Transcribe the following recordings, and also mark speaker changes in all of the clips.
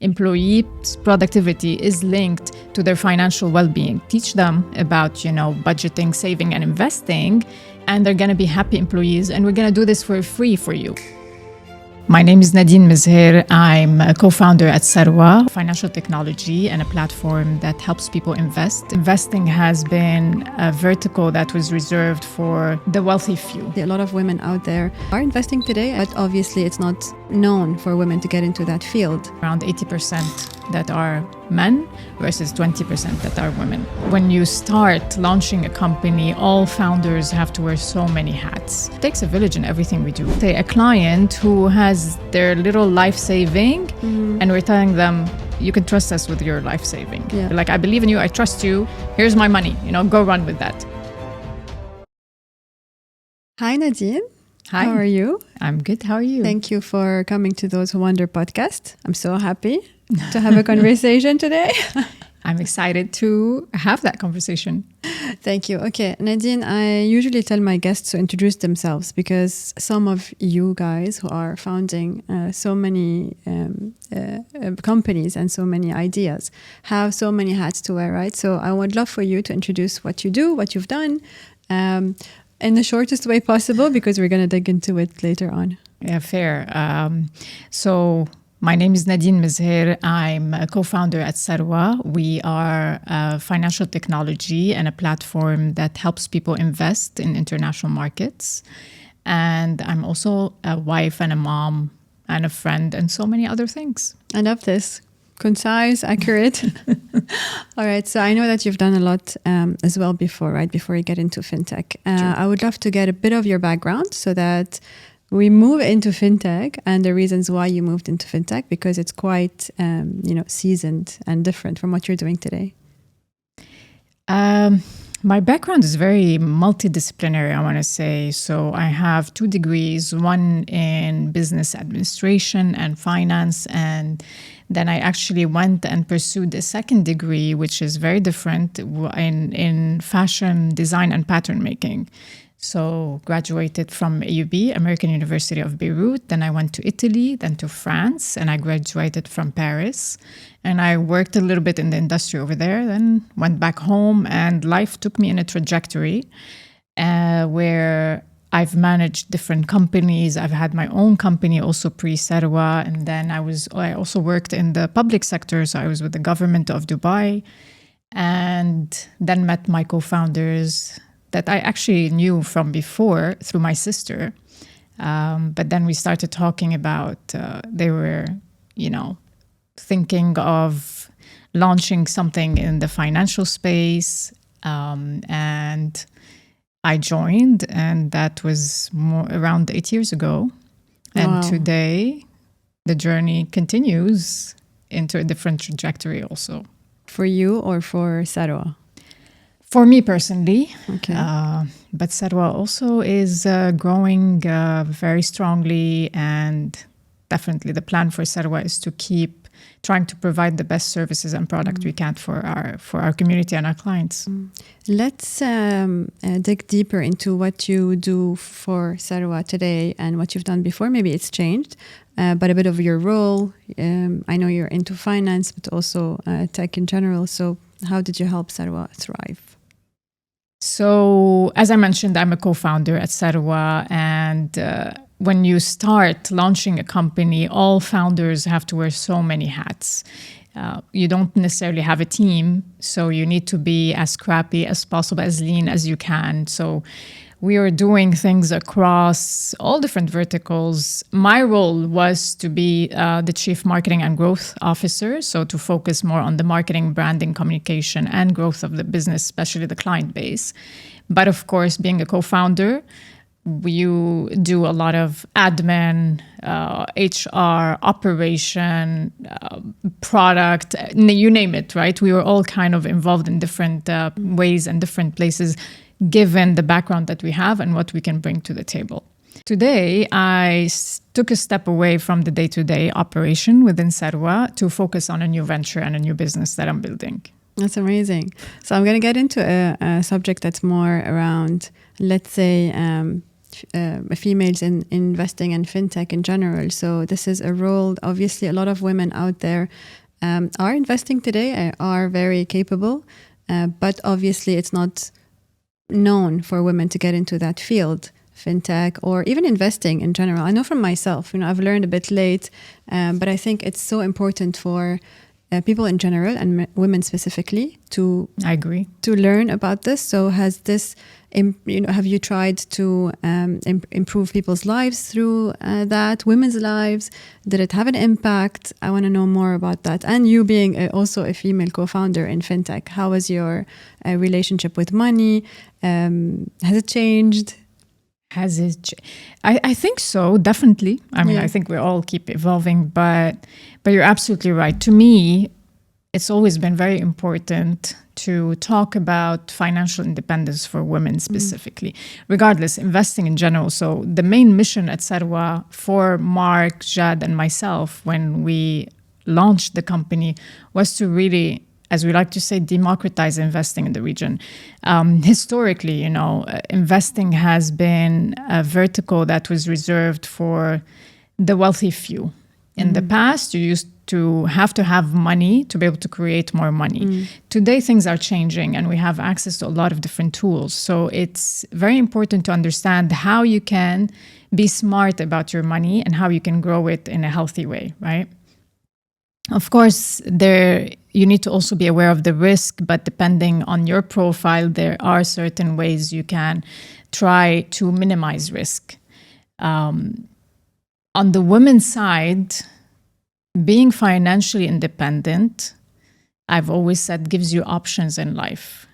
Speaker 1: employees' productivity is linked to their financial well-being. Teach them about, budgeting, saving, and investing, and they're going to be happy employees. And we're going to do this for free for you. My name is Nadine Mezher. I'm a co-founder at Sarwa, financial technology and a platform that helps people invest. Investing has been a vertical that was reserved for the wealthy few.
Speaker 2: A lot of women out there are investing today, but obviously it's not known for women to get into that field.
Speaker 1: Around 80% that are men versus 20% that are women. When you start launching a company, all founders have to wear so many hats. It takes a village in everything we do. Say a client who has their little life saving and we're telling them, you can trust us with your life saving.
Speaker 2: Yeah.
Speaker 1: Like, I believe in you, I trust you, here's my money, go run with that.
Speaker 2: Hi Nadine.
Speaker 1: Hi.
Speaker 2: How are you?
Speaker 1: I'm good, how are you?
Speaker 2: Thank you for coming to Those Who Wonder podcast. I'm so happy to have a conversation today.
Speaker 1: I'm excited to have that conversation.
Speaker 2: Thank you. Okay, Nadine, I usually tell my guests to introduce themselves because some of you guys who are founding so many companies and so many ideas have so many hats to wear, right? So I would love for you to introduce what you do, what you've done, in the shortest way possible, because we're going to dig into it later on.
Speaker 1: Yeah, fair. So my name is Nadine Mezher. I'm a co-founder at Sarwa. We are a financial technology and a platform that helps people invest in international markets. And I'm also a wife and a mom and a friend and so many other things.
Speaker 2: I love this. Concise, accurate. All right. So I know that you've done a lot as well before, right? Before you get into fintech.
Speaker 1: Sure.
Speaker 2: I would love to get a bit of your background so that we move into fintech and the reasons why you moved into fintech, because it's quite, seasoned and different from what you're doing today.
Speaker 1: My background is very multidisciplinary, I want to say. So I have 2 degrees, one in business administration and finance. And then I actually went and pursued a second degree, which is very different, in fashion design and pattern making. So graduated from AUB, American University of Beirut. Then I went to Italy, then to France, and I graduated from Paris. And I worked a little bit in the industry over there, then went back home, and life took me in a trajectory where I've managed different companies. I've had my own company also pre-Sarwa, and then I also worked in the public sector. So I was with the government of Dubai, and then met my co-founders that I actually knew from before through my sister. But then we started talking about, they were, thinking of launching something in the financial space. And I joined, and that was around 8 years ago. And
Speaker 2: Wow.
Speaker 1: Today, the journey continues into a different trajectory also.
Speaker 2: For you or for Sarwa?
Speaker 1: For me personally,
Speaker 2: Okay.
Speaker 1: but Sarwa also is growing very strongly, and definitely the plan for Sarwa is to keep trying to provide the best services and product we can for our community and our clients.
Speaker 2: Let's dig deeper into what you do for Sarwa today and what you've done before. Maybe it's changed, but a bit of your role. I know you're into finance, but also tech in general. So how did you help Sarwa thrive?
Speaker 1: So, as I mentioned, I'm a co-founder at Sarwa, and when you start launching a company, all founders have to wear so many hats. You don't necessarily have a team, so you need to be as scrappy as possible, as lean as you can. So we are doing things across all different verticals. My role was to be the Chief Marketing and Growth Officer, so to focus more on the marketing, branding, communication, and growth of the business, especially the client base. But of course, being a co-founder, you do a lot of admin, HR, operation, product, you name it, right? We were all kind of involved in different ways and different places, given the background that we have and what we can bring to the table. Today, I took a step away from the day-to-day operation within Sarwa to focus on a new venture and a new business that I'm building.
Speaker 2: That's amazing. So I'm going to get into a subject that's more around, let's say, females in investing and fintech in general. So this is a role. Obviously, a lot of women out there are investing today, are very capable, but obviously it's not known for women to get into that field, fintech or even investing in general. I know from myself, I've learned a bit late, but I think it's so important for people in general and women specifically to
Speaker 1: I agree,
Speaker 2: to learn about this. So has this have you tried to improve people's lives through that, women's lives? Did it have an impact? I want to know more about that. And you being also a female co-founder in fintech, how was your relationship with money? Has it changed?
Speaker 1: I think so, definitely. I mean, I think we all keep evolving, but you're absolutely right. To me, it's always been very important to talk about financial independence for women specifically, regardless, investing in general. So the main mission at Sarwa for Mark, Jad, and myself when we launched the company was to really, as we like to say, democratize investing in the region. Historically, investing has been a vertical that was reserved for the wealthy few. In the past, you used to have money to be able to create more money. Today, things are changing and we have access to a lot of different tools. So it's very important to understand how you can be smart about your money and how you can grow it in a healthy way, right? Of course, you need to also be aware of the risk, but depending on your profile, there are certain ways you can try to minimize risk. On the women's side, being financially independent, I've always said, gives you options in life.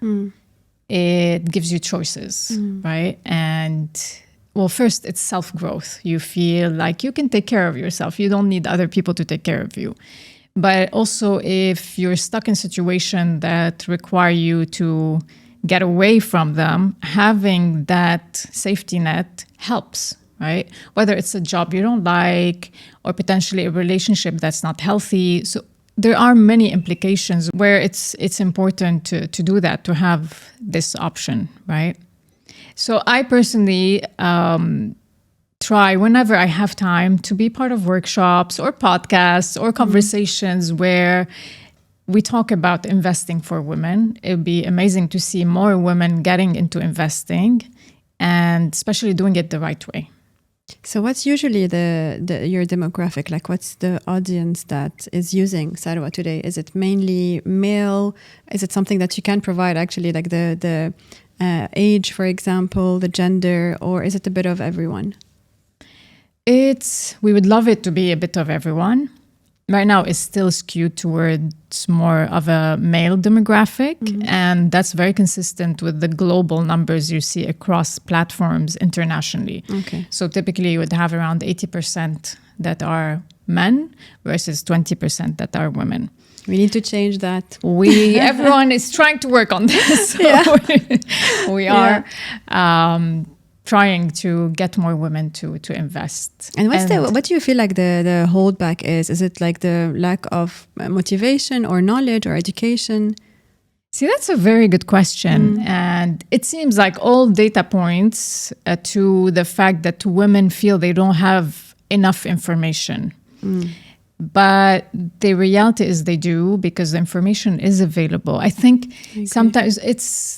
Speaker 1: It gives you choices, right? And well, first, it's self-growth. You feel like you can take care of yourself. You don't need other people to take care of you. But also, if you're stuck in a situation that require you to get away from them, having that safety net helps, right? Whether it's a job you don't like or potentially a relationship that's not healthy. So there are many implications where it's important to do that, to have this option, right? So I personally try whenever I have time to be part of workshops or podcasts or conversations where we talk about investing for women. It would be amazing to see more women getting into investing and especially doing it the right way.
Speaker 2: So what's usually your demographic? Like, what's the audience that is using Sarwa today? Is it mainly male? Is it something that you can provide actually, like the age, for example, the gender, or is it a bit of everyone?
Speaker 1: We would love it to be a bit of everyone. Right now, it's still skewed towards more of a male demographic, and that's very consistent with the global numbers you see across platforms internationally.
Speaker 2: Okay.
Speaker 1: So typically, you would have around 80% that are men versus 20% that are women.
Speaker 2: We need to change that.
Speaker 1: Everyone is trying to work on this. So we are. Trying to get more women to invest.
Speaker 2: And what do you feel like the holdback is? Is it like the lack of motivation or knowledge or education?
Speaker 1: See, that's a very good question. And it seems like all data points to the fact that women feel they don't have enough information. But the reality is they do, because the information is available. I think sometimes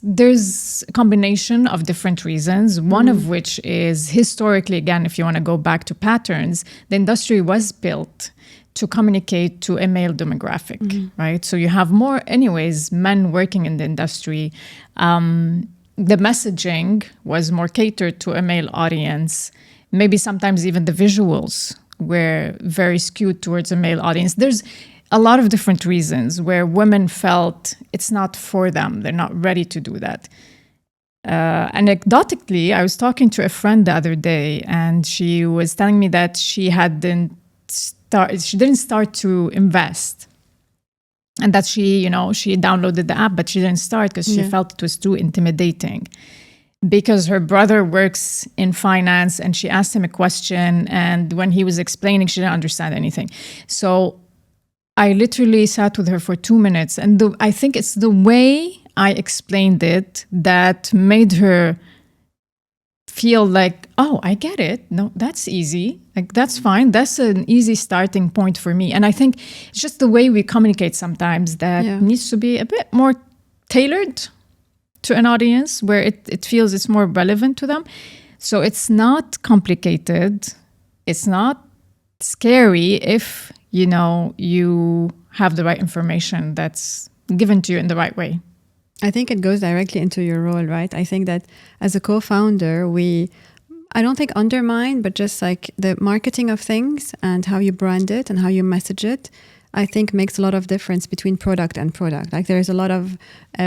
Speaker 1: there's a combination of different reasons, one of which is historically, again, if you want to go back to patterns, the industry was built to communicate to a male demographic, right? So you have more, anyways, men working in the industry. The messaging was more catered to a male audience. Maybe sometimes even the visuals were very skewed towards a male audience. There's a lot of different reasons where women felt it's not for them. They're not ready to do that. Anecdotically, I was talking to a friend the other day, and she was telling me that she didn't start to invest. And that she downloaded the app, but she didn't start because she felt it was too intimidating. Because her brother works in finance, and she asked him a question, and when he was explaining, she didn't understand anything. So I literally sat with her for 2 minutes, and I think it's the way I explained it that made her feel like, oh, I get it. No, that's easy. Like, that's fine. That's an easy starting point for me. And I think it's just the way we communicate sometimes that needs to be a bit more tailored to an audience where it feels it's more relevant to them. So it's not complicated. It's not scary if, you have the right information that's given to you in the right way.
Speaker 2: I think it goes directly into your role, right? I think that as a co-founder, I don't think undermine, but just like the marketing of things and how you brand it and how you message it, I think makes a lot of difference between product and product. Like there's a lot of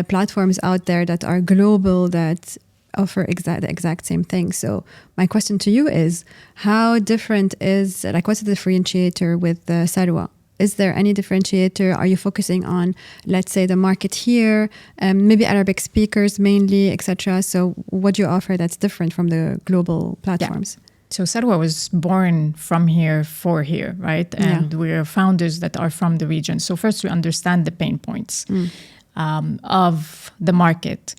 Speaker 2: platforms out there that are global that offer the exact same thing. So my question to you is, how different is, like, what's the differentiator with Sarwa? Is there any differentiator? Are you focusing on, let's say, the market here, maybe Arabic speakers mainly, etc.? So what do you offer that's different from the global platforms?
Speaker 1: Yeah. So Sarwa was born from here for here, right? And we're founders that are from the region. So first we understand the pain points of the market.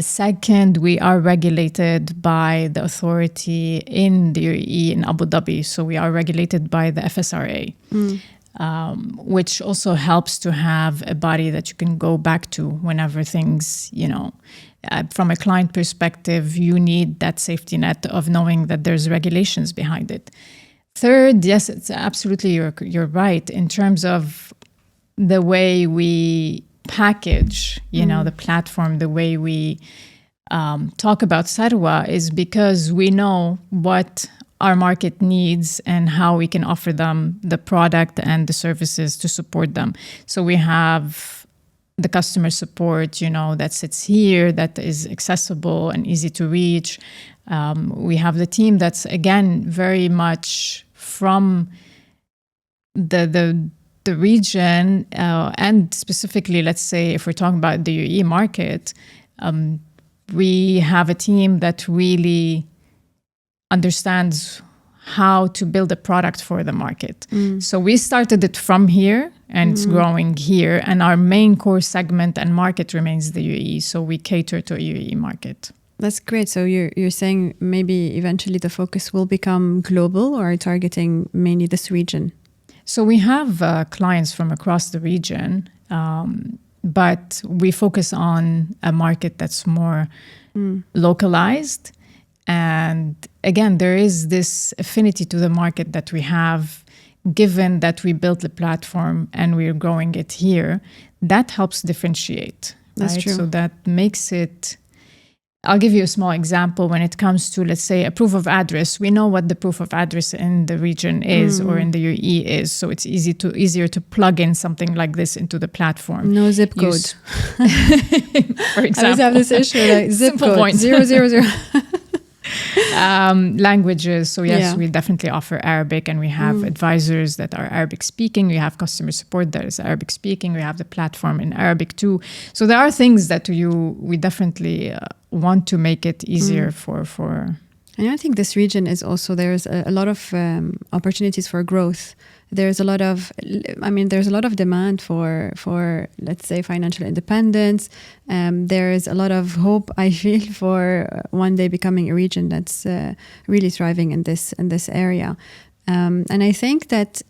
Speaker 1: Second, we are regulated by the authority in the UAE, in Abu Dhabi. So we are regulated by the FSRA. Which also helps to have a body that you can go back to whenever things, from a client perspective, you need that safety net of knowing that there's regulations behind it. Third, yes, it's absolutely, you're right, in terms of the way we package, the platform, the way we talk about Sarwa is because we know what our market needs and how we can offer them the product and the services to support them. So we have the customer support, that sits here, that is accessible and easy to reach. We have the team that's, again, very much from the region, and specifically, let's say, if we're talking about the UAE market, we have a team that really understands how to build a product for the market. So we started it from here and it's growing here. And our main core segment and market remains the UAE. So we cater to a UAE market.
Speaker 2: That's great. So you're saying maybe eventually the focus will become global, or targeting mainly this region?
Speaker 1: So we have clients from across the region, but we focus on a market that's more localized. And again, there is this affinity to the market that we have, given that we built the platform and we're growing it here. That helps differentiate.
Speaker 2: That's
Speaker 1: right?
Speaker 2: true.
Speaker 1: So that makes it... I'll give you a small example. When it comes to, let's say, a proof of address, we know what the proof of address in the region is or in the UAE is. So it's easier to plug in something like this into the platform.
Speaker 2: No zip code.
Speaker 1: For example.
Speaker 2: I always have this issue, like zip
Speaker 1: Simple
Speaker 2: code,
Speaker 1: point.
Speaker 2: 000.
Speaker 1: Languages. So yes, we definitely offer Arabic, and we have advisors that are Arabic speaking. We have customer support that is Arabic speaking. We have the platform in Arabic too. So there are things that we definitely want to make it easier for.
Speaker 2: And I think this region is also, there's a lot of opportunities for growth. There's a lot of demand for, let's say, financial independence. There is a lot of hope, I feel, for one day becoming a region that's really thriving in this area. And I think that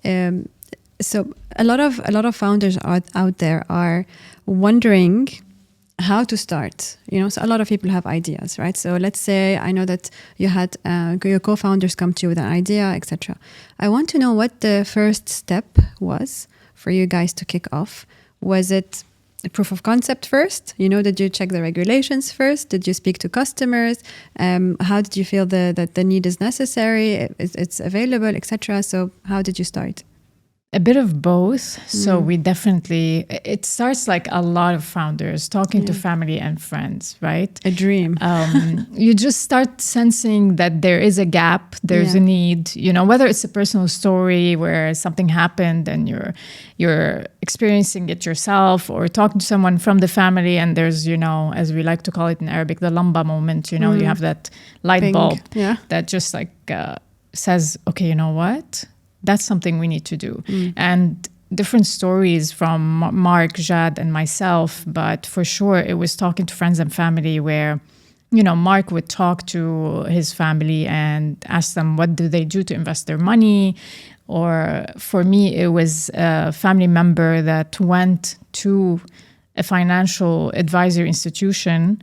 Speaker 2: so a lot of founders out there are wondering how to start. So a lot of people have ideas, right? So let's say I know that you had your co-founders come to you with an idea, etc. I want to know what the first step was for you guys to kick off. Was it a proof of concept first? Did you check the regulations first? Did you speak to customers? How did you feel that the need is necessary? It's available, etc. So how did you start?
Speaker 1: A bit of both. So we definitely, it starts like a lot of founders talking to family and friends, right?
Speaker 2: A dream.
Speaker 1: You just start sensing that there is a gap, there's a need, whether it's a personal story where something happened and you're experiencing it yourself, or talking to someone from the family and there's, as we like to call it in Arabic, the lamba moment, you have that light bulb that just says, okay, you know what? That's something we need to do. And different stories from Mark, Jad, and myself, but for sure it was talking to friends and family where Mark would talk to his family and ask them what do they do to invest their money. Or for me, it was a family member that went to a financial advisory institution,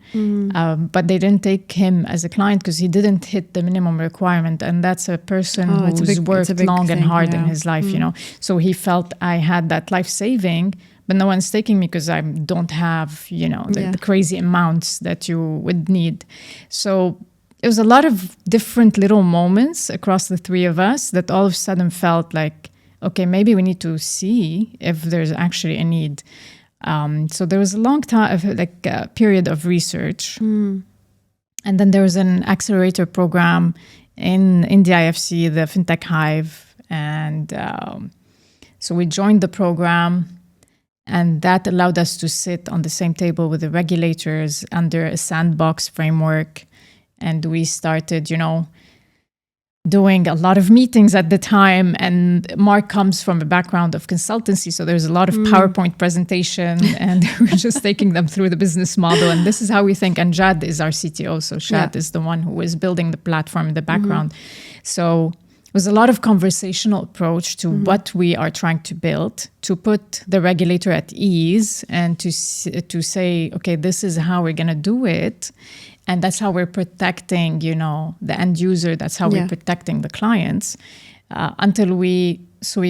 Speaker 1: but they didn't take him as a client because he didn't hit the minimum requirement. And that's a person who's worked long and hard in his life, So he felt I had that life saving, but no one's taking me because I don't have, the crazy amounts that you would need. So it was a lot of different little moments across the three of us that all of a sudden felt like, okay, maybe we need to see if there's actually a need. So there was a long time, like a period of research. And then there was an accelerator program in the IFC, the fintech hive. And so we joined the program. And that allowed us to sit on the same table with the regulators under a sandbox framework. And we started, doing a lot of meetings at the time. And Mark comes from a background of consultancy. So there's a lot of PowerPoint presentation. And we're just taking them through the business model. And this is how we think. And Jad is our CTO. So Shad is the one who is building the platform in the background. So it was a lot of conversational approach to what we are trying to build, to put the regulator at ease and to say, okay, this is how we're going to do it. And that's how we're protecting, the end user. That's how we're protecting the clients until we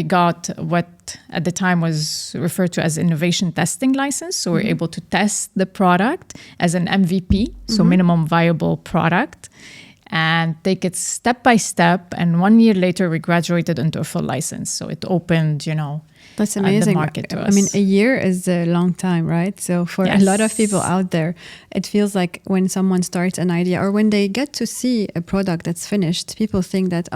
Speaker 1: got what at the time was referred to as innovation testing license. So we're able to test the product as an MVP, so minimum viable product, and take it step by step. And 1 year later, we graduated into a full license. So it opened,
Speaker 2: that's amazing.
Speaker 1: The market to us.
Speaker 2: I mean, a year is a long time, right? So for a lot of people out there, it feels like when someone starts an idea or when they get to see a product that's finished, people think that,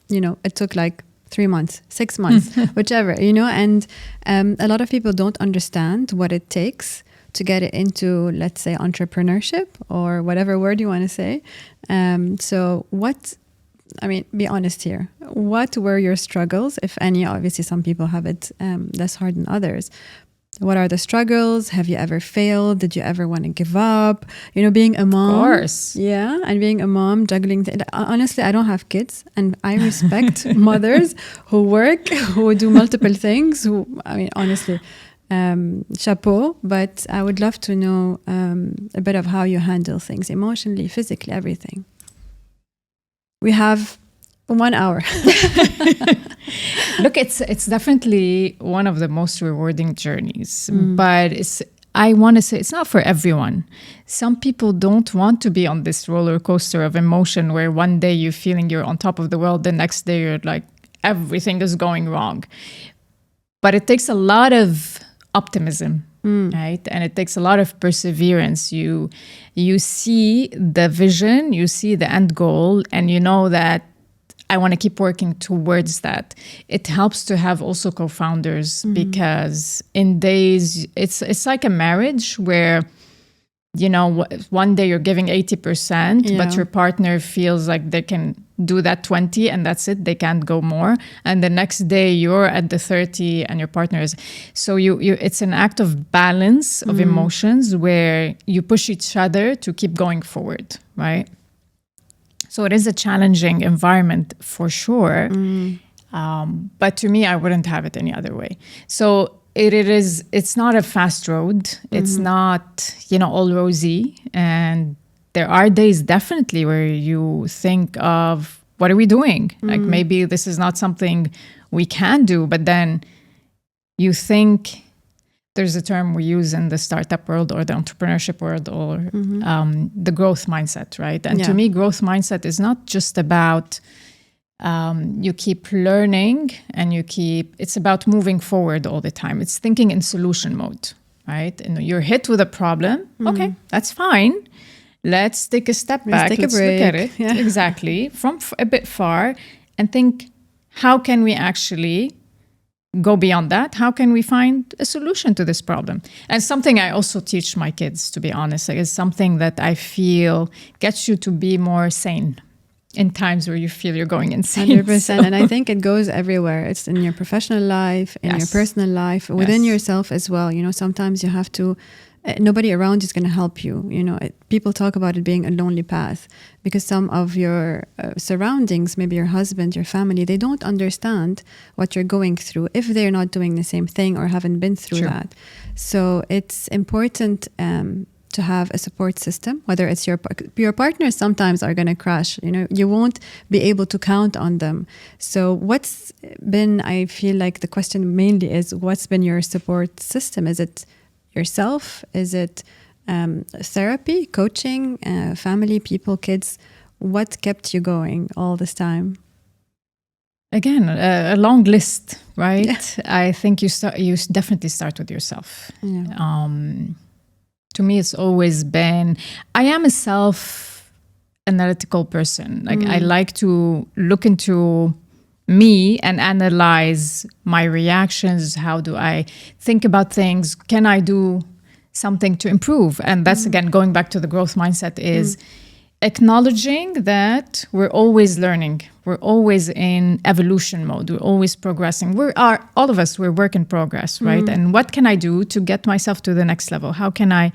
Speaker 2: it took like 3 months, 6 months, whichever, and a lot of people don't understand what it takes to get it into, let's say, entrepreneurship or whatever word you want to say. Be honest here. What were your struggles, if any? Obviously, some people have it less hard than others. What are the struggles? Have you ever failed? Did you ever want to give up? Being a mom.
Speaker 1: Of course.
Speaker 2: Yeah, and being a mom, juggling. Honestly, I don't have kids, and I respect mothers who work, who do multiple things. Honestly, chapeau. But I would love to know a bit of how you handle things emotionally, physically, everything. We have 1 hour.
Speaker 1: Look, it's definitely one of the most rewarding journeys, but I want to say it's not for everyone. Some people don't want to be on this roller coaster of emotion where one day you're feeling you're on top of the world, the next day you're like, everything is going wrong. But it takes a lot of optimism, right? And it takes a lot of perseverance. You see the vision, you see the end goal, and you know that I want to keep working towards that. It helps to have also co-founders because in days, it's like a marriage where, one day you're giving 80%, but your partner feels like they can do that 20 and that's it. They can't go more. And the next day you're at the 30 and your partner is. So it's an act of balance of emotions where you push each other to keep going forward, right? So it is a challenging environment for sure. But to me, I wouldn't have it any other way. So it's not a fast road. It's not, all rosy. And there are days definitely where you think of, what are we doing? Like maybe this is not something we can do, but then you think, there's a term we use in the startup world or the entrepreneurship world or the growth mindset, right? And to me, growth mindset is not just about you keep learning and it's about moving forward all the time. It's thinking in solution mode, right? And you're hit with a problem. Okay, that's fine. Let's take a step back.
Speaker 2: Let's look
Speaker 1: at it. Yeah. Exactly. From a bit far and think, how can we actually go beyond that? How can we find a solution to this problem? And something I also teach my kids, to be honest, is something that I feel gets you to be more sane in times where you feel you're going insane.
Speaker 2: 100%.
Speaker 1: So.
Speaker 2: And I think it goes everywhere. It's in your professional life, in your personal life, within yourself as well. Sometimes you have to nobody around is going to help you. You know, people talk about it being a lonely path because some of your surroundings, maybe your husband, your family, they don't understand what you're going through if they're not doing the same thing or haven't been through that. So it's important to have a support system, whether it's your partners sometimes are going to crash. You know, you won't be able to count on them. So what's been, I feel like the question mainly is, what's been your support system? Is it yourself? Is it therapy, coaching, family, people, kids? What kept you going all this time?
Speaker 1: Again, a long list, right? Yeah. I think you definitely start with yourself. Yeah. To me, it's always been, I am a self-analytical person. Like I like to look into me and analyze my reactions. How do I think about things? Can I do something to improve? And that's again, going back to the growth mindset, is acknowledging that we're always learning. We're always in evolution mode. We're always progressing. All of us, we're work in progress, right? And what can I do to get myself to the next level? How can I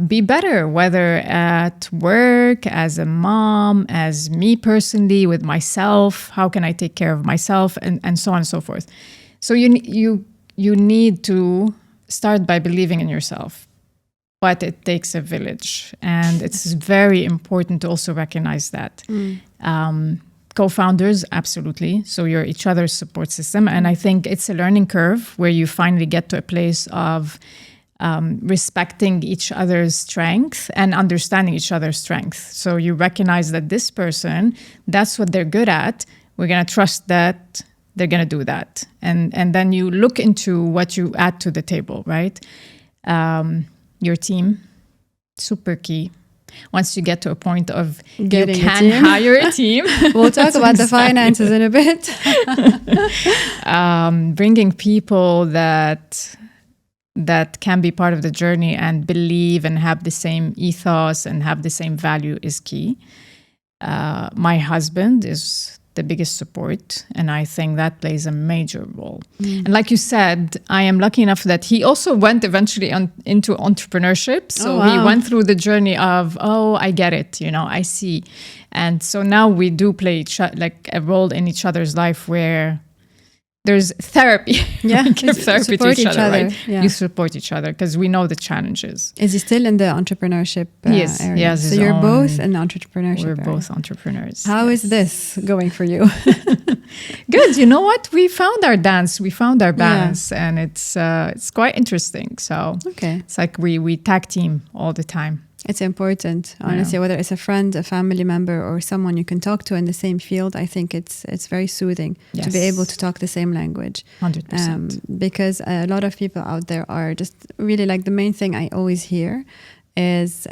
Speaker 1: be better, whether at work, as a mom, as me personally, with myself? How can I take care of myself, and so on and so forth? So you need to start by believing in yourself. But it takes a village, and it's very important to also recognize that. Co-founders, absolutely. So you're each other's support system. And I think it's a learning curve where you finally get to a place of respecting each other's strength and understanding each other's strength. So you recognize that this person, that's what they're good at. We're going to trust that they're going to do that. And then you look into what you add to the table, right? Your team, super key. Once you get to a point of
Speaker 2: getting
Speaker 1: you can hire a team.
Speaker 2: We'll talk about the finances in a bit.
Speaker 1: Bringing people that can be part of the journey and believe and have the same ethos and have the same value is key. My husband is the biggest support, and I think that plays a major role. And like you said, I am lucky enough that he also went eventually into entrepreneurship. So he went through the journey of, I get it, I see. And so now we do play like a role in each other's life where there's therapy.
Speaker 2: Yeah,
Speaker 1: give therapy to each other, right?
Speaker 2: Yeah.
Speaker 1: You support each other because we know the challenges.
Speaker 2: Is he still in the entrepreneurship
Speaker 1: yes,
Speaker 2: area?
Speaker 1: Yes.
Speaker 2: So you're both in the entrepreneurship
Speaker 1: We're
Speaker 2: area.
Speaker 1: both entrepreneurs.
Speaker 2: How is this going for you?
Speaker 1: Good. You know what? We found our dance. We found our balance, and it's quite interesting. So it's like we tag team all the time.
Speaker 2: It's important, honestly, whether it's a friend, a family member, or someone you can talk to in the same field. I think it's very soothing to be able to talk the same language.
Speaker 1: 100%.
Speaker 2: Because a lot of people out there are just really like, the main thing I always hear is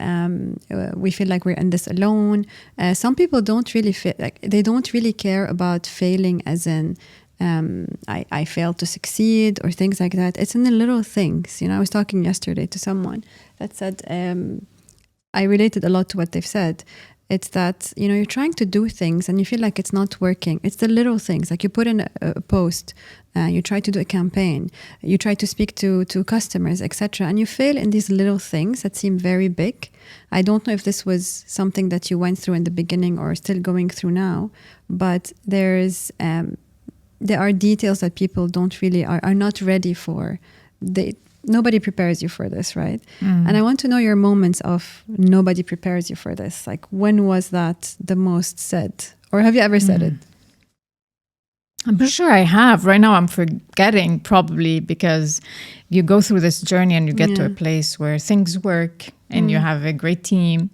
Speaker 2: we feel like we're in this alone. Some people don't really feel like, they don't really care about failing as in I failed to succeed or things like that. It's in the little things. I was talking yesterday to someone that said, I related a lot to what they've said. It's that, you're trying to do things and you feel like it's not working. It's the little things, like you put in a post, you try to do a campaign, you try to speak to customers, etc. And you fail in these little things that seem very big. I don't know if this was something that you went through in the beginning or still going through now, but there are details that people don't really are not ready for. Nobody prepares you for this, right? And I want to know your moments of nobody prepares you for this. Like, when was that the most said? Or have you ever said it?
Speaker 1: I'm pretty sure I have. Right now I'm forgetting, probably because you go through this journey and you get to a place where things work and you have a great team.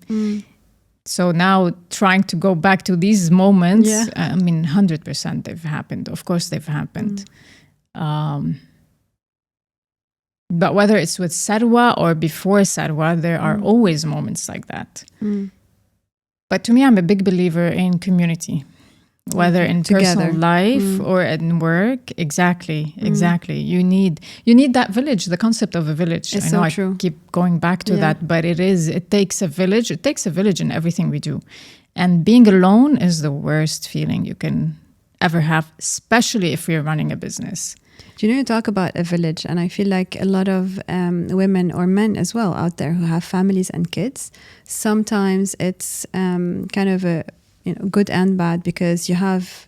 Speaker 1: So now trying to go back to these moments, 100% they've happened. Of course they've happened. But whether it's with Sarwa or before Sarwa, there are always moments like that. But to me, I'm a big believer in community, whether in personal life or in work. Exactly. You need that village, the concept of a village.
Speaker 2: It's
Speaker 1: I know
Speaker 2: true.
Speaker 1: I keep going back to that, but it takes a village. It takes a village in everything we do. And being alone is the worst feeling you can ever have, especially if you're running a business.
Speaker 2: Do you know, you talk about a village, and I feel like a lot of women or men as well out there who have families and kids, sometimes it's kind of a good and bad, because you have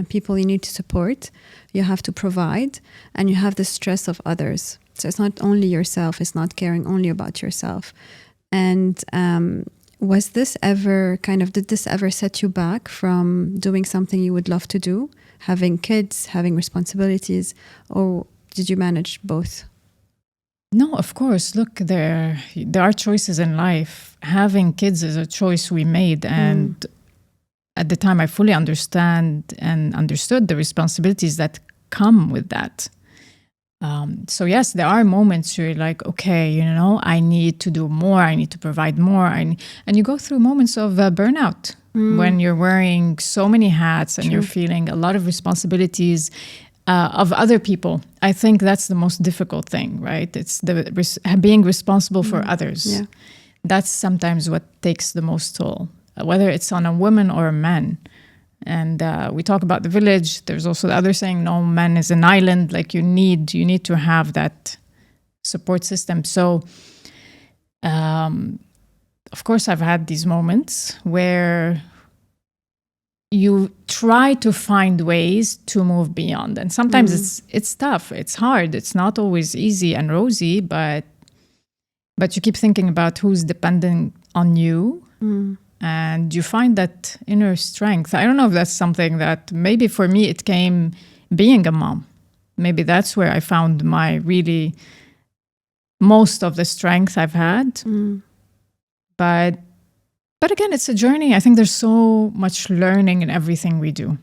Speaker 2: people you need to support, you have to provide, and you have the stress of others. So it's not only yourself, it's not caring only about yourself. And was this ever did this ever set you back from doing something you would love to do? Having kids, having responsibilities, or did you manage both?
Speaker 1: No, of course. Look, there are choices in life. Having kids is a choice we made, and at the time I fully understood the responsibilities that come with that. So yes, there are moments where you're like, okay, I need to do more, I need to provide more, and you go through moments of burnout when you're wearing so many hats and
Speaker 2: True.
Speaker 1: you're feeling a lot of responsibilities of other people. I think that's the most difficult thing, right? It's being responsible for others.
Speaker 2: Yeah.
Speaker 1: That's sometimes what takes the most toll, whether it's on a woman or a man. And we talk about the village. There's also the other saying, no man is an island. Like you need to have that support system. So, of course, I've had these moments where you try to find ways to move beyond. And sometimes it's tough. It's hard. It's not always easy and rosy, but you keep thinking about who's dependent on you. And you find that inner strength. I don't know if that's something that maybe for me it came being a mom. Maybe that's where I found my really most of the strength I've had. But again, it's a journey. I think there's so much learning in everything we do.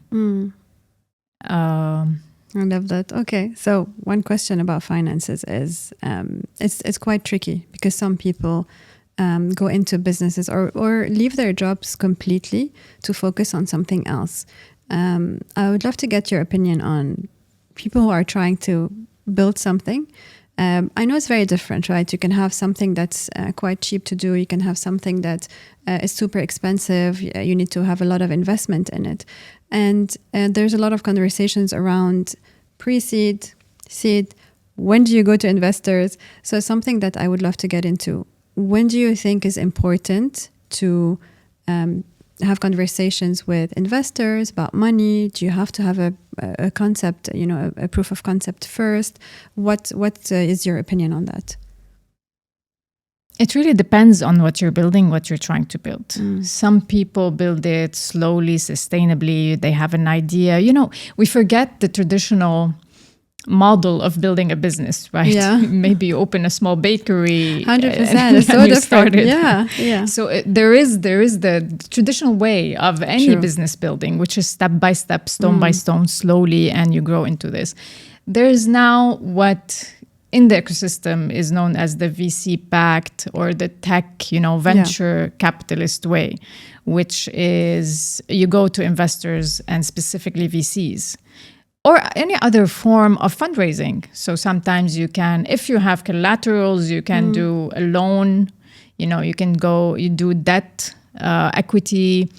Speaker 2: I love that. Okay, so one question about finances is it's quite tricky, because some people go into businesses or leave their jobs completely to focus on something else. I would love to get your opinion on people who are trying to build something. I know it's very different, right? You can have something that's quite cheap to do. You can have something that is super expensive. You need to have a lot of investment in it. And there's a lot of conversations around pre-seed, seed. When do you go to investors? So something that I would love to get into. When do you think is important to have conversations with investors about money? Do you have to have a concept, a proof of concept first? What is your opinion on that?
Speaker 1: It really depends on what you're building, what you're trying to build. Some people build it slowly, sustainably. They have an idea. We forget the traditional model of building a business, right?
Speaker 2: Yeah.
Speaker 1: Maybe you open a small bakery.
Speaker 2: 100%. It's so different. Yeah.
Speaker 1: So there is the traditional way of any
Speaker 2: True.
Speaker 1: business building, which is step by step, stone by stone, slowly, and you grow into this. There is now what in the ecosystem is known as the VC-backed or the tech, venture capitalist way, which is you go to investors and specifically VCs. Or any other form of fundraising. So sometimes you can, if you have collaterals, you can do a loan. You can you do debt, equity.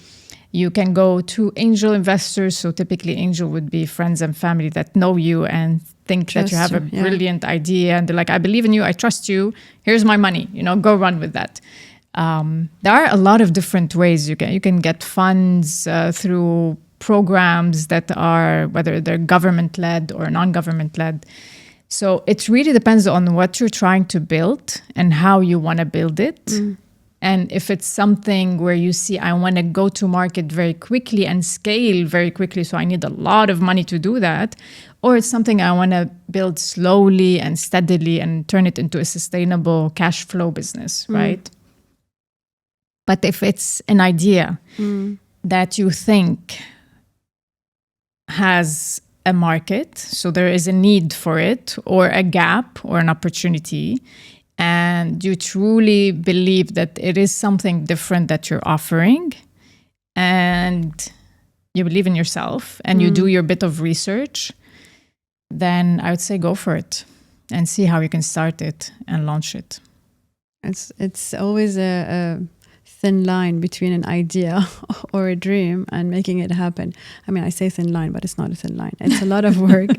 Speaker 1: You can go to angel investors. So typically angel would be friends and family that know you and think that you have a brilliant idea. And they're like, I believe in you. I trust you. Here's my money. Go run with that. There are a lot of different ways you can get funds through programs that are, whether they're government-led or non-government-led. So it really depends on what you're trying to build and how you want to build it. And if it's something where you see, I want to go to market very quickly and scale very quickly, so I need a lot of money to do that, or it's something I want to build slowly and steadily and turn it into a sustainable cash flow business, right? But if it's an idea that you think has a market, so there is a need for it, or a gap or an opportunity, and you truly believe that it is something different that you're offering, and you believe in yourself, and you do your bit of research, then I would say go for it and see how you can start it and launch it.
Speaker 2: It's always a thin line between an idea or a dream and making it happen. I mean, I say thin line, but it's not a thin line. It's a lot of work.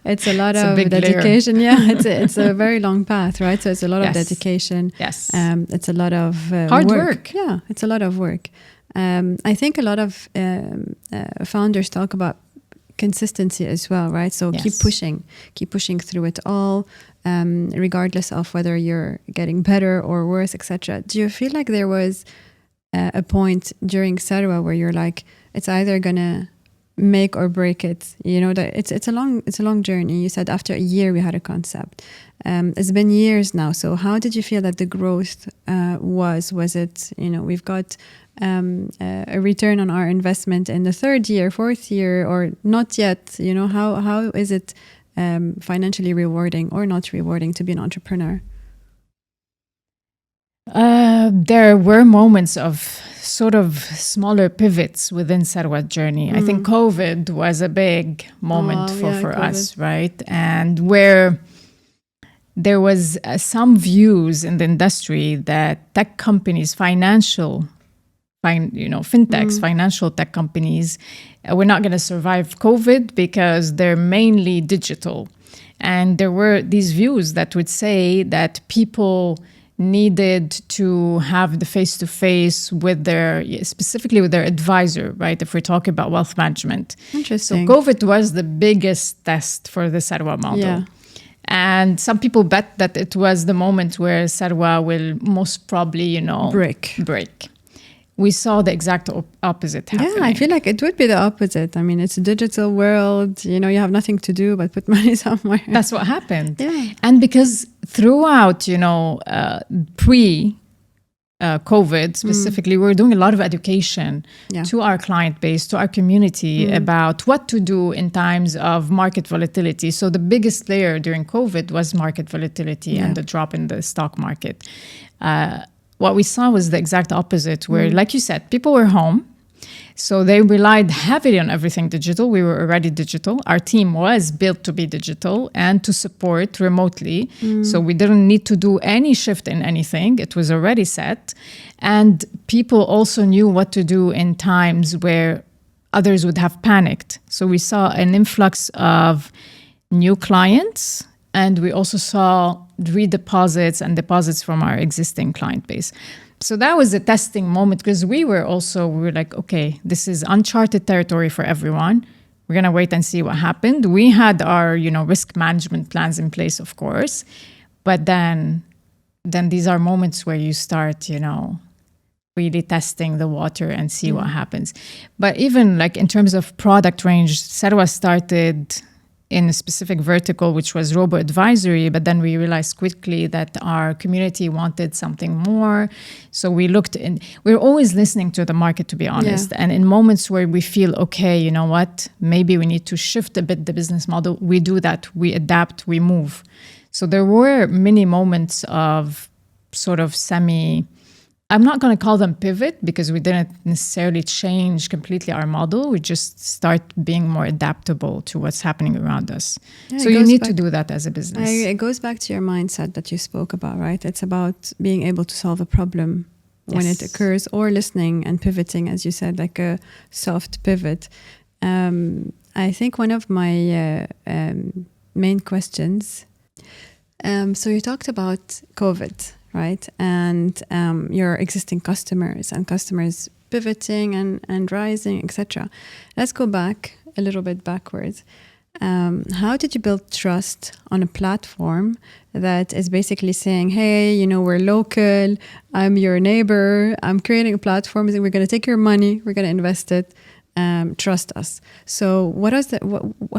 Speaker 2: It's a lot of dedication.
Speaker 1: Layer.
Speaker 2: Yeah, it's a very long path, right? So it's a lot of dedication.
Speaker 1: Yes.
Speaker 2: It's a lot of
Speaker 1: hard work.
Speaker 2: Yeah, it's a lot of work. I think a lot of founders talk about consistency as well, right? So keep pushing through it all, regardless of whether you're getting better or worse, etc. Do you feel like there was a point during Sarwa where you're like, it's either gonna make or break it? You know, that it's a long journey. You said after a year we had a concept. It's been years now. So how did you feel that the growth was? Was it, you know, we've got a return on our investment in the third year, fourth year, or not yet? You know, how is it financially rewarding or not rewarding to be an entrepreneur?
Speaker 1: There were moments of sort of smaller pivots within Sarwa's journey. I think COVID was a big moment for us, right? And where there was some views in the industry that tech companies, fintechs, financial tech companies, were not going to survive COVID because they're mainly digital. And there were these views that would say that people needed to have the face-to-face specifically with their advisor, right? If we're talking about wealth management.
Speaker 2: Interesting.
Speaker 1: So COVID was the biggest test for the Sarwa model. Yeah. And some people bet that it was the moment where Sarwa will most probably, break. We saw the exact opposite happening.
Speaker 2: Yeah, I feel like it would be the opposite. I mean, it's a digital world. You know, you have nothing to do but put money somewhere.
Speaker 1: That's what happened.
Speaker 2: Yeah.
Speaker 1: And because throughout, pre-COVID specifically, we were doing a lot of education to our client base, to our community about what to do in times of market volatility. So the biggest player during COVID was market volatility and the drop in the stock market. What we saw was the exact opposite, where, like you said, people were home. So they relied heavily on everything digital. We were already digital. Our team was built to be digital and to support remotely. So we didn't need to do any shift in anything. It was already set. And people also knew what to do in times where others would have panicked. So we saw an influx of new clients. And we also saw redeposits and deposits from our existing client base. So that was a testing moment because we were like, okay, this is uncharted territory for everyone. We're going to wait and see what happened. We had our, risk management plans in place, of course. But then these are moments where you start, really testing the water and see what happens. But even like in terms of product range, Sarwa started in a specific vertical, which was robo-advisory, but then we realized quickly that our community wanted something more. So we we're always listening to the market, to be honest. Yeah. And in moments where we feel, okay, you know what, maybe we need to shift a bit the business model, we do that, we adapt, we move. So there were many moments of sort of I'm not going to call them pivot because we didn't necessarily change completely our model. We just start being more adaptable to what's happening around us. Yeah, so you need to do that as a business.
Speaker 2: It goes back to your mindset that you spoke about, right? It's about being able to solve a problem when it occurs, or listening and pivoting, as you said, like a soft pivot. I think one of my main questions, so you talked about COVID, right? And your existing customers and customers pivoting and rising, etc. Let's go back a little bit backwards. How did you build trust on a platform that is basically saying, hey, we're local, I'm your neighbor, I'm creating a platform, we're going to take your money, we're going to invest it, trust us. So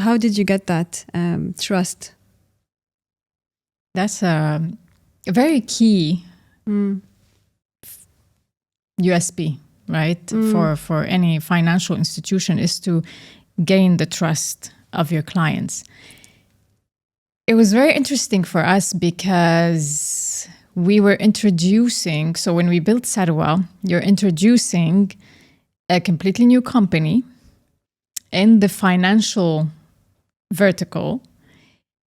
Speaker 2: how did you get that trust?
Speaker 1: That's a very key USP, right? For any financial institution is to gain the trust of your clients. It was very interesting for us because we were introducing, so when we built Sarwa, you're introducing a completely new company in the financial vertical,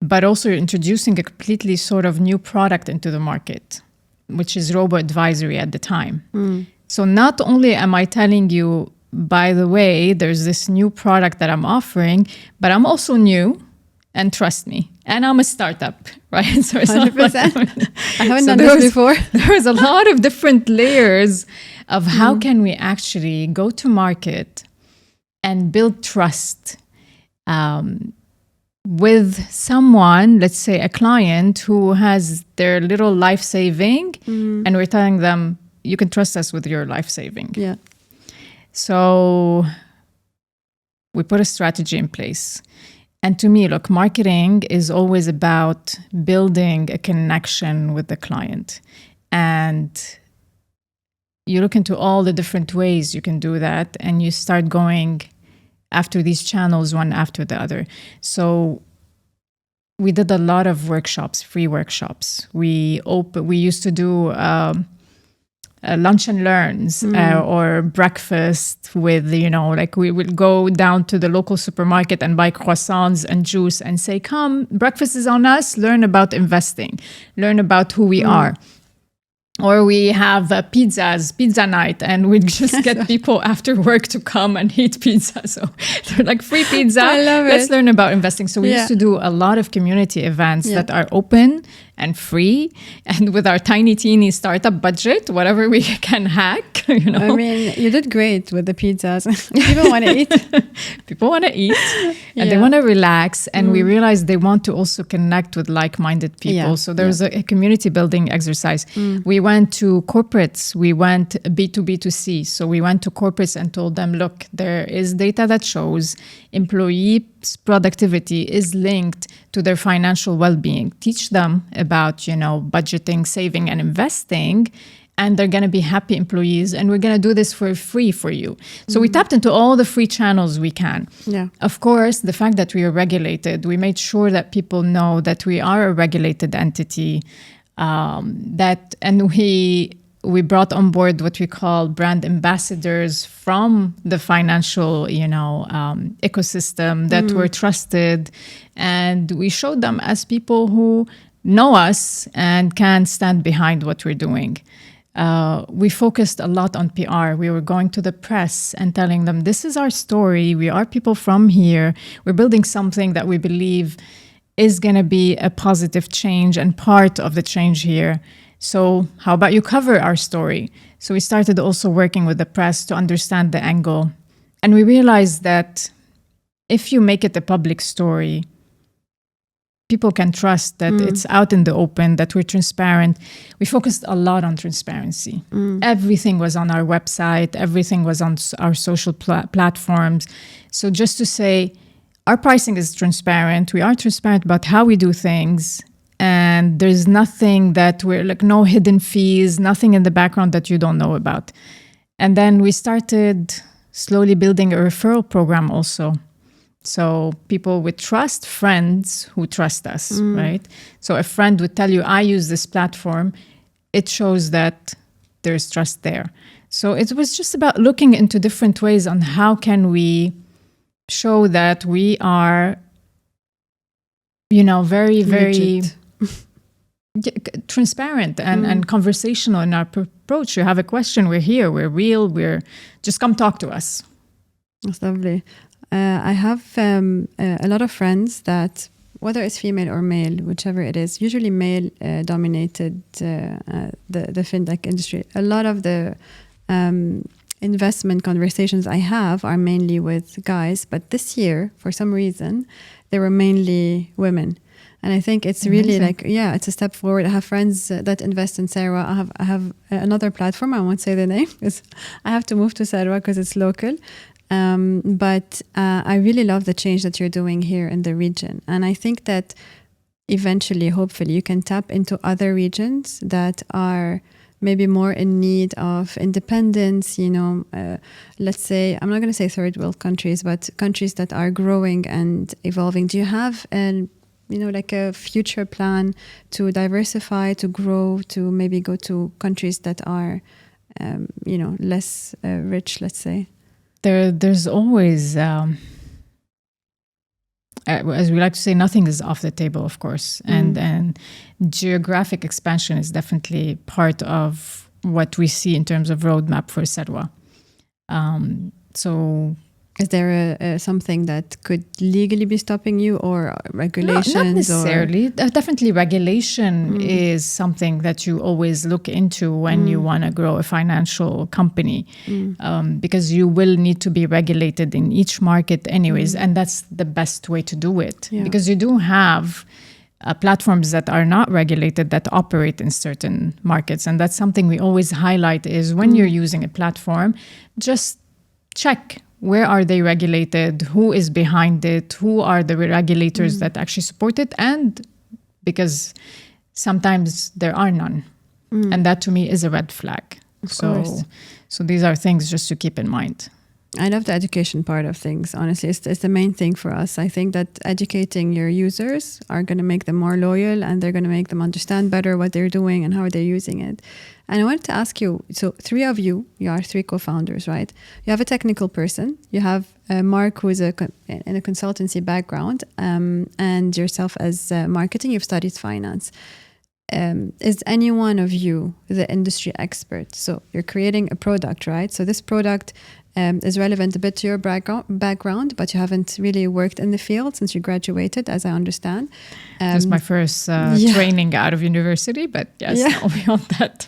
Speaker 1: but also you're introducing a completely sort of new product into the market, which is robo-advisory at the time. So not only am I telling you, by the way, there's this new product that I'm offering, but I'm also new, and trust me, and I'm a startup, right? So it's
Speaker 2: 100%. I haven't done this before.
Speaker 1: There's a lot of different layers of how can we actually go to market and build trust with someone, let's say a client who has their little life saving, and we're telling them, you can trust us with your life saving.
Speaker 2: Yeah.
Speaker 1: So we put a strategy in place. And to me, look, marketing is always about building a connection with the client. And you look into all the different ways you can do that, and you start going after these channels one after the other. So we did a lot of workshops, free workshops. We used to do lunch and learns or breakfast with, like we would go down to the local supermarket and buy croissants and juice and say, come, breakfast is on us, learn about investing, learn about who we are. Or we have pizza night, and we just get people after work to come and eat pizza. So they're like, free pizza.
Speaker 2: I love it.
Speaker 1: Let's learn about investing. So we used to do a lot of community events that are open and free, and with our tiny, teeny startup budget, whatever we can hack,
Speaker 2: I mean, you did great with the pizzas. People want to eat.
Speaker 1: People want to eat, and they want to relax. And we realized they want to also connect with like-minded people.
Speaker 2: Yeah.
Speaker 1: So there's a community building exercise. We went to corporates. We went B2B2C. So we went to corporates and told them, look, there is data that shows employee productivity is linked to their financial well-being. Teach them about, budgeting, saving, and investing, and they're going to be happy employees, and we're going to do this for free for you. So we tapped into all the free channels we can. Yeah. Of course, the fact that we are regulated, we made sure that people know that we are a regulated entity, we brought on board what we call brand ambassadors from the financial, ecosystem that were trusted. And we showed them as people who know us and can stand behind what we're doing. We focused a lot on PR. We were going to the press and telling them, this is our story. We are people from here. We're building something that we believe is going to be a positive change and part of the change here. So how about you cover our story? So we started also working with the press to understand the angle. And we realized that if you make it a public story, people can trust that it's out in the open, that we're transparent. We focused a lot on transparency. Everything was on our website. Everything was on our social platforms. So just to say, our pricing is transparent. We are transparent about how we do things. And there's nothing that we're like, no hidden fees, nothing in the background that you don't know about. And then we started slowly building a referral program also. So people would trust friends who trust us, right? So a friend would tell you, I use this platform. It shows that there's trust there. So it was just about looking into different ways on how can we show that we are, very, very transparent and conversational in our approach. You have a question, we're here, we're real, just come talk to us.
Speaker 2: That's lovely. I have a lot of friends that, whether it's female or male, whichever it is, usually male dominated the fintech industry. A lot of the investment conversations I have are mainly with guys, but this year, for some reason, they were mainly women. And I think it's really it's a step forward. I have friends that invest in Sarwa. I have another platform. I won't say the name because I have to move to Sarwa because it's local. But I really love the change that you're doing here in the region. And I think that eventually, hopefully, you can tap into other regions that are maybe more in need of independence, let's say, I'm not going to say third world countries, but countries that are growing and evolving. Do you have like a future plan to diversify, to grow, to maybe go to countries that are, less rich, let's say?
Speaker 1: There's always, as we like to say, nothing is off the table, of course. And geographic expansion is definitely part of what we see in terms of roadmap for Sarwa. So
Speaker 2: is there something that could legally be stopping you, or regulations?
Speaker 1: Not necessarily. Definitely regulation is something that you always look into when you want to grow a financial company, because you will need to be regulated in each market anyways, and that's the best way to do it.
Speaker 2: Yeah.
Speaker 1: Because you do have platforms that are not regulated that operate in certain markets, and that's something we always highlight is when you're using a platform, just check. Where are they regulated? Who is behind it? Who are the regulators that actually support it? And because sometimes there are none. And that to me is a red flag.
Speaker 2: Of course.
Speaker 1: So these are things just to keep in mind.
Speaker 2: I love the education part of things. Honestly, it's the main thing for us. I think that educating your users are going to make them more loyal, and they're going to make them understand better what they're doing and how they're using it. And I wanted to ask you, so three of you are three co-founders, right? You have a technical person. You have Mark, who is in a consultancy background, and yourself as marketing. You've studied finance. Is any one of you the industry expert? So you're creating a product, right? So this product is relevant a bit to your background, but you haven't really worked in the field since you graduated, as I understand.
Speaker 1: This is my first training out of university, but yes, no, beyond that.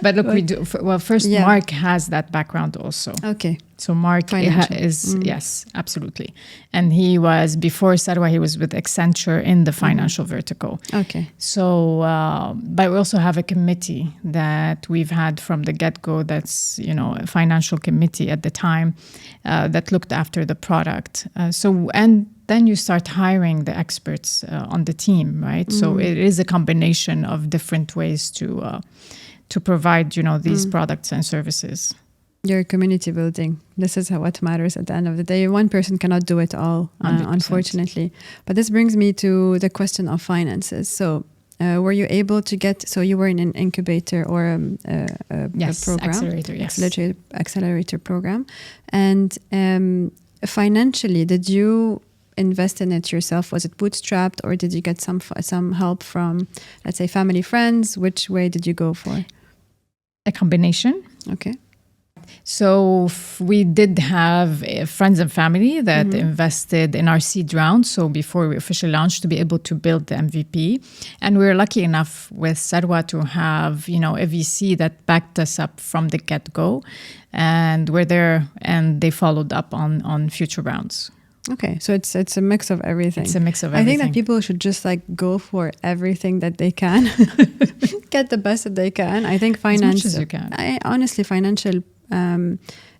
Speaker 1: But look, we do. Well, first, Mark has that background also.
Speaker 2: Okay.
Speaker 1: So Mark is, yes, absolutely. And he was, before Sarwa, he was with Accenture in the financial vertical.
Speaker 2: Okay.
Speaker 1: So, but we also have a committee that we've had from the get-go that's, a financial committee at the time that looked after the product. And then you start hiring the experts on the team, right? So it is a combination of different ways to provide, these products and services.
Speaker 2: Your community building. This is what matters at the end of the day. One person cannot do it all, unfortunately. But this brings me to the question of finances. So were you able to get, so you were in an incubator or a program?
Speaker 1: Accelerator, yes.
Speaker 2: Accelerator program. And financially, did you invest in it yourself? Was it bootstrapped, or did you get some help from, let's say, family, friends? Which way did you go for?
Speaker 1: A combination.
Speaker 2: Okay.
Speaker 1: So we did have friends and family that invested in our seed round. So before we officially launched, to be able to build the MVP. And we were lucky enough with Sarwa to have, a VC that backed us up from the get-go. And we're there, and they followed up on future rounds.
Speaker 2: Okay, so it's a mix of everything.
Speaker 1: It's a mix of everything.
Speaker 2: I think that people should just go for everything that they can, get the best that they can. I think finance,
Speaker 1: as much as you can.
Speaker 2: Honestly, financial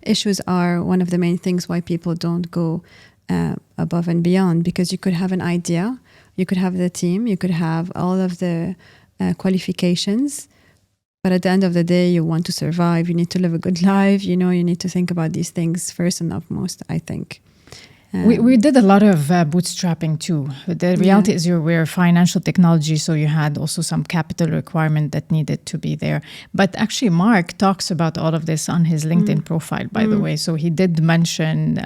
Speaker 2: issues are one of the main things why people don't go above and beyond, because you could have an idea, you could have the team, you could have all of the qualifications, but at the end of the day, you want to survive, you need to live a good life, you need to think about these things first and foremost, I think.
Speaker 1: We did a lot of bootstrapping too. The reality is we're financial technology, so you had also some capital requirement that needed to be there. But actually, Mark talks about all of this on his LinkedIn profile, by the way. So he did mention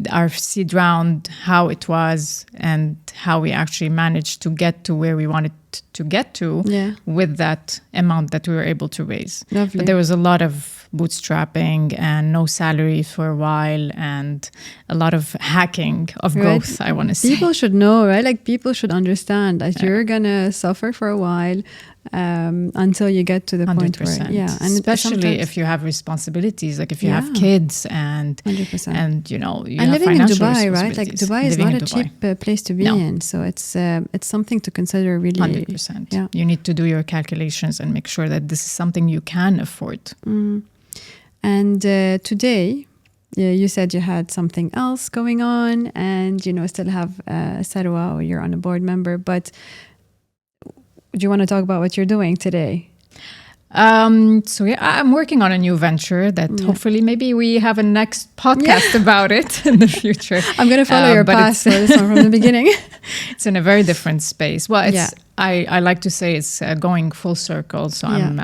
Speaker 1: our seed round, how it was, and how we actually managed to get to where we wanted to get to with that amount that we were able to raise.
Speaker 2: Lovely.
Speaker 1: But there was a lot of bootstrapping and no salary for a while, and a lot of hacking of growth, I want to say.
Speaker 2: People should know, right? People should understand that you're going to suffer for a while until you get to the
Speaker 1: 100%.
Speaker 2: Point where, and
Speaker 1: especially if you have responsibilities, if you have kids and
Speaker 2: 100%.
Speaker 1: and you
Speaker 2: and living in Dubai, right? Dubai is not a cheap place to be in, so it's something to consider. Really,
Speaker 1: 100%. You need to do your calculations and make sure that this is something you can afford.
Speaker 2: And today, you said you had something else going on, and still have Sarwa, or you're on a board member. But do you want to talk about what you're doing today?
Speaker 1: I'm working on a new venture that hopefully maybe we have a next podcast about it in the future.
Speaker 2: I'm going to follow your path for this one from the beginning.
Speaker 1: It's in a very different space. Well, I like to say it's going full circle. So I'm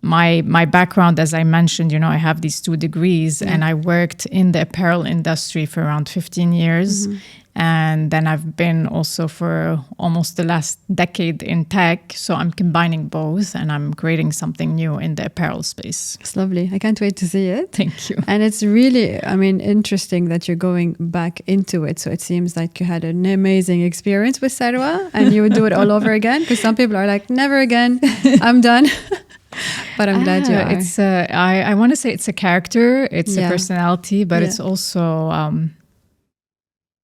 Speaker 1: my background, as I mentioned, I have these 2 degrees, and I worked in the apparel industry for around 15 years. And then I've been also for almost the last decade in tech. So I'm combining both and I'm creating something new in the apparel space.
Speaker 2: It's lovely. I can't wait to see it.
Speaker 1: Thank you.
Speaker 2: And it's really, I mean, interesting that you're going back into it. So it seems like you had an amazing experience with Sarwa and you would do it all over again. Because some people are like, never again, I'm done. But I'm glad you are.
Speaker 1: It's I want to say it's a character, it's a personality, but it's also...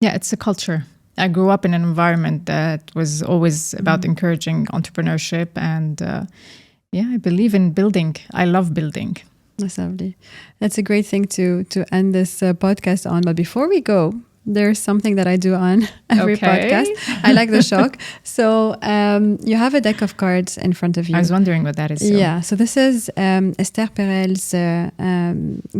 Speaker 1: it's a culture. I grew up in an environment that was always about encouraging entrepreneurship and I believe in building. I love building.
Speaker 2: That's lovely. That's a great thing to end this podcast on. But before we go, there's something that I do on every podcast. I like the shock. So you have a deck of cards in front of you.
Speaker 1: I was wondering what that is.
Speaker 2: Yeah. So this is Esther Perel's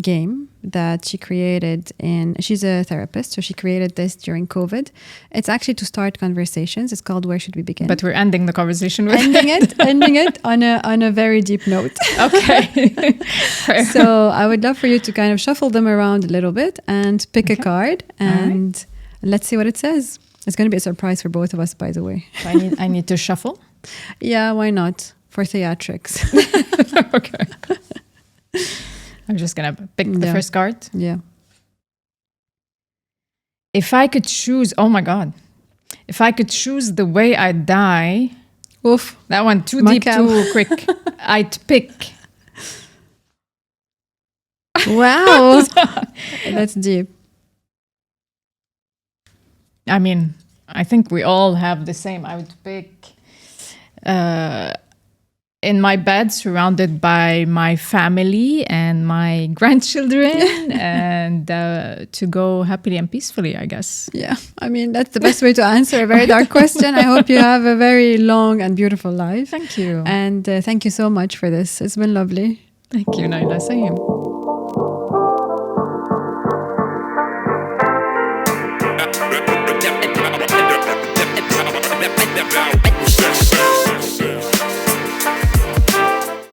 Speaker 2: game that she created she's a therapist, so she created this during COVID. It's actually to start conversations. It's called Where Should We Begin?
Speaker 1: But we're ending the conversation with
Speaker 2: ending it on a very deep note.
Speaker 1: Okay.
Speaker 2: So I would love for you to kind of shuffle them around a little bit and pick a card and let's see what it says. It's going to be a surprise for both of us, by the way.
Speaker 1: So I need to shuffle?
Speaker 2: Yeah, why not? For theatrics.
Speaker 1: Okay. I'm just going to pick the first card.
Speaker 2: Yeah.
Speaker 1: If I could choose, oh my God. If I could choose the way I die.
Speaker 2: Oof.
Speaker 1: That one too deep, too quick. I'd pick.
Speaker 2: Wow. That's deep.
Speaker 1: I mean, I think we all have the same. I would pick in my bed, surrounded by my family and my grandchildren, and to go happily and peacefully, I guess.
Speaker 2: Yeah, I mean, that's the best way to answer a very dark question. I hope you have a very long and beautiful life.
Speaker 1: Thank you.
Speaker 2: And thank you so much for this. It's been lovely.
Speaker 1: Thank you, Naila. Same.